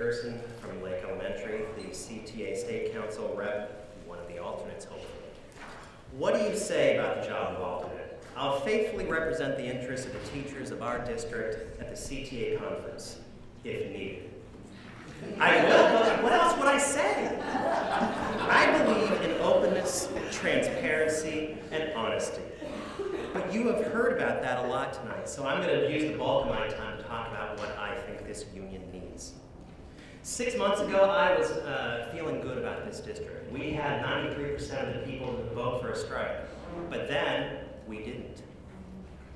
Gerson from Lake Elementary, the CTA State Council rep, one of the alternates, hopefully. What do you say about the job of alternate? I'll faithfully represent the interests of the teachers of our district at the CTA conference, if needed. I will. What else would I say? I believe in openness, transparency, and honesty. But you have heard about that a lot tonight, so I'm going to use the bulk of my time to talk about what I think this union needs. 6 months ago, I was feeling good about this district. We had 93% of the people to vote for a strike, but then we didn't.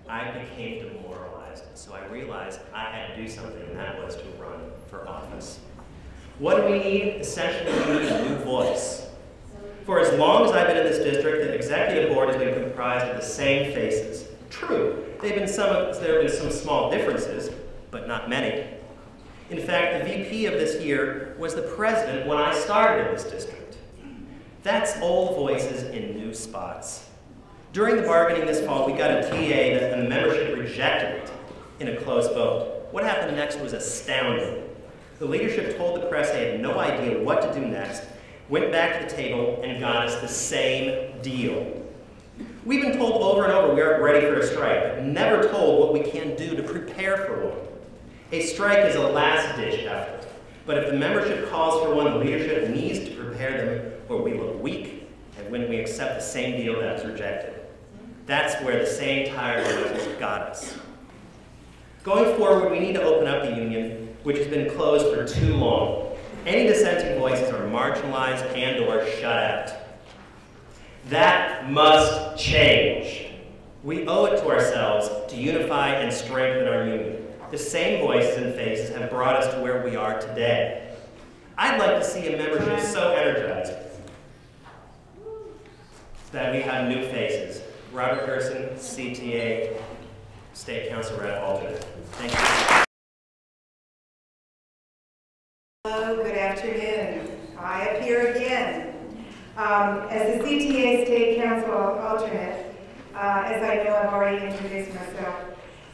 I became demoralized, so I realized I had to do something, and that was to run for office. What do we need? Essentially, we need a new voice. For as long as I've been in this district, the executive board has been comprised of the same faces. True, there have been some small differences, but not many. In fact, the VP of this year was the president when I started in this district. That's old voices in new spots. During the bargaining this fall, we got a TA and the membership rejected it in a close vote. What happened next was astounding. The leadership told the press they had no idea what to do next, went back to the table, and got us the same deal. We've been told over and over we aren't ready for a strike, but never told what we can do to prepare for one. A strike is a last-ditch effort, but if the membership calls for one, the leadership needs to prepare them or we look weak and when we accept the same deal that was rejected. That's where the same tired voices got us. Going forward, we need to open up the union, which has been closed for too long. Any dissenting voices are marginalized and or shut out. That must change. We owe it to ourselves to unify and strengthen our union. The same voices and faces have brought us to where we are today. I'd like to see a membership so energized that we have new faces. Robert Gerson, CTA, State Council Rep, alternate. Thank you. Hello, good afternoon. I appear again. As the CTA State Council alternate, as I know I've already introduced myself,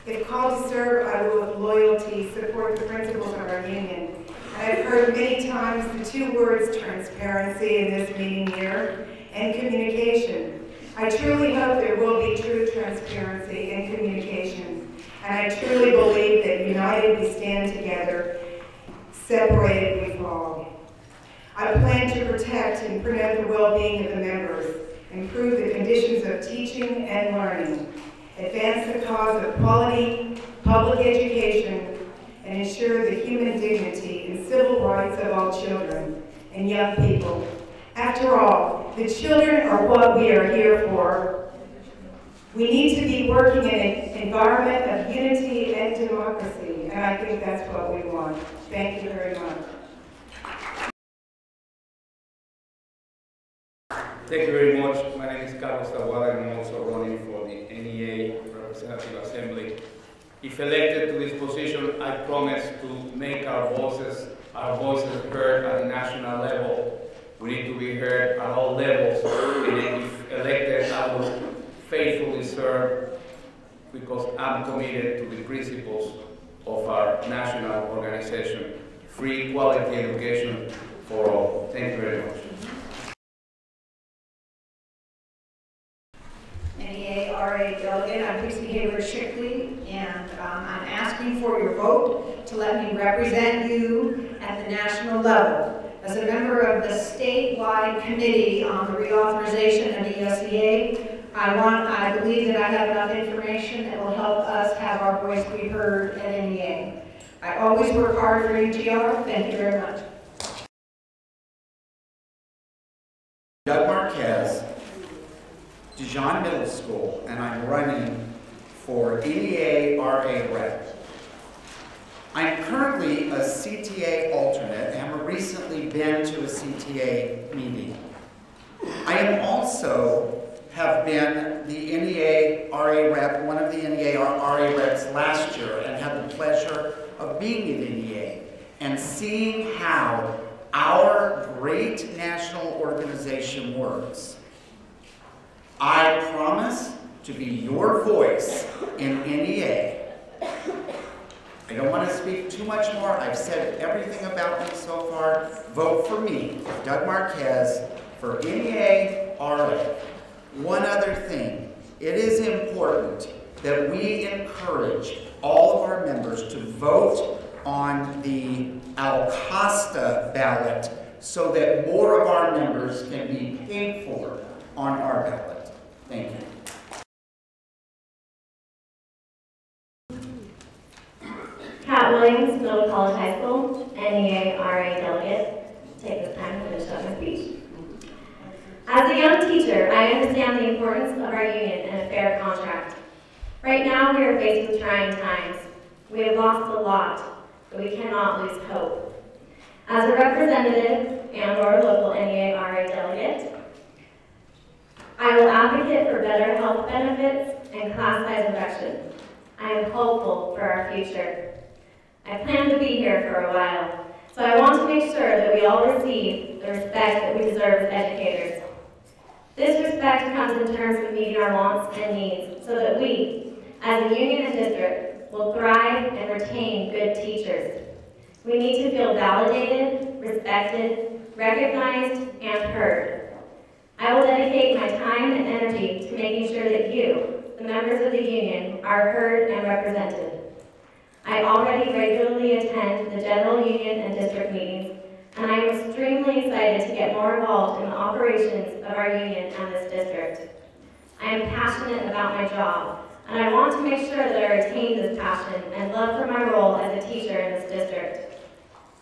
if called to serve, I will with loyalty support the principles of our union. I've heard many times the two words transparency in this meeting here and communication. I truly hope there will be true transparency and communication. And I truly believe that united we stand together, separated we fall. I plan to protect and promote the well-being of the members, improve the conditions of teaching and learning, advance the cause of quality public education, and ensure the human dignity and civil rights of all children and young people. After all, the children are what we are here for. We need to be working in an environment of unity and democracy, and I think that's what we want. Thank you very much. Thank you very much. My name is Carlos Aguada, and I'm also running for the NEA Representative Assembly. If elected to this position, I promise to make our voices heard at the national level. We need to be heard at all levels, and if elected, I will faithfully serve because I'm committed to the principles of our national organization, free quality education for all. Thank you very much. NEA-RA delegate, I'm Christy Hayward-Shickley, and I'm asking for your vote to let me represent you at the national level. As a member of the statewide committee on the reauthorization of the ESEA, I believe that I have enough information that will help us have our voice be heard at NEA. I always work hard for UTR. Thank you very much. Doug Marquez, Dijon Middle School, and I'm running for NEA-RA rep. I'm currently a CTA alternate and have recently been to a CTA meeting. I am also have been the NEA-RA rep, one of the NEA-RA reps last year, and had the pleasure of being at NEA and seeing how our great national organization works. I promise to be your voice in NEA. I don't want to speak too much more. I've said everything about me so far. Vote for me, Doug Marquez, for NEA-RA. One other thing. It is important that we encourage all of our members to vote on the Al-Costa ballot so that more of our members can be paid for on our ballot. Thank you. Kat Williams, Middle College High School, NEA-RA delegate. Take this time to finish up my speech. As a young teacher, I understand the importance of our union and a fair contract. Right now, we are faced with trying times. We have lost a lot, but we cannot lose hope. As a representative and/or local NEA-RA delegate, I will advocate for better health benefits and class size reduction. I am hopeful for our future. I plan to be here for a while, so I want to make sure that we all receive the respect that we deserve as educators. This respect comes in terms of meeting our wants and needs so that we, as a union and district, will thrive and retain good teachers. We need to feel validated, respected, recognized, and heard. I will dedicate my time and energy to making sure that you, the members of the union, are heard and represented. I already regularly attend the general union and district meetings, and I am extremely excited to get more involved in the operations of our union and this district. I am passionate about my job, and I want to make sure that I retain this passion and love for my role as a teacher in this district.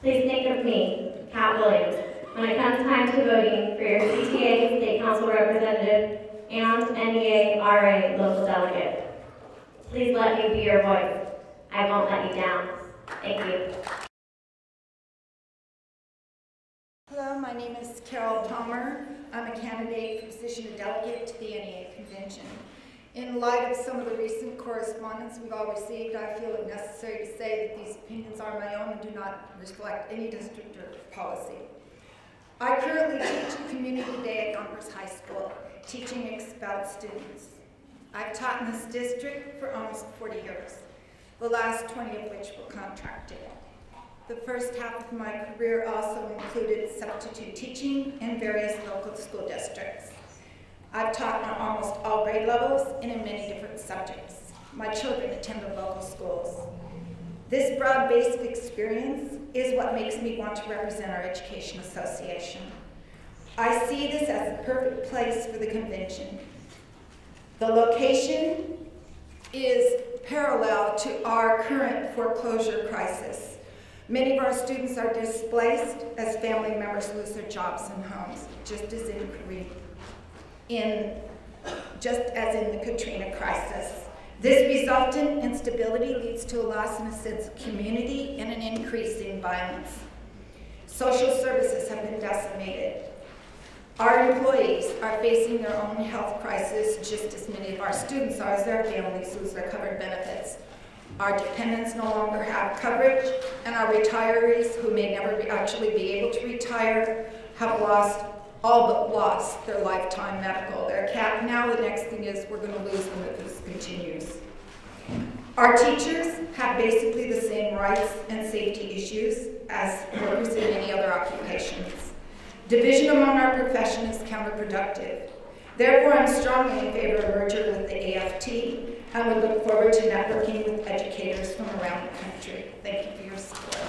Please think of me, Kat Williams, when it comes time to voting for your CTA State Council representative and NEA-RA local delegate. Please let me be your voice. I won't let you down. Thank you. Hello, my name is Carol Palmer. I'm a candidate for position of delegate to the NEA convention. In light of some of the recent correspondence we've all received, I feel it necessary to say that these opinions are my own and do not reflect any district or policy. I currently teach Community Day at Yonkers High School, teaching expelled students. I've taught in this district for almost 40 years, the last 20 of which were contracted. The first half of my career also included substitute teaching in various local school districts. I've taught on almost all grade levels and in many different subjects. My children attended local schools. This broad base of experience is what makes me want to represent our Education Association. I see this as the perfect place for the convention. The location is parallel to our current foreclosure crisis. Many of our students are displaced as family members lose their jobs and homes, just as in the Katrina crisis. This resultant instability leads to a loss in a sense of community and an increase in violence. Social services have been decimated. Our employees are facing their own health crisis just as many of our students are as their families lose their covered benefits. Our dependents no longer have coverage, and our retirees, who may never actually be able to retire, have all but lost their lifetime medical. Now the next thing is we're going to lose them if this continues. Our teachers have basically the same rights and safety issues as workers in many other occupations. Division among our profession is counterproductive. Therefore, I'm strongly in favor of merger with the AFT, and would look forward to networking with educators from around the country. Thank you for your support.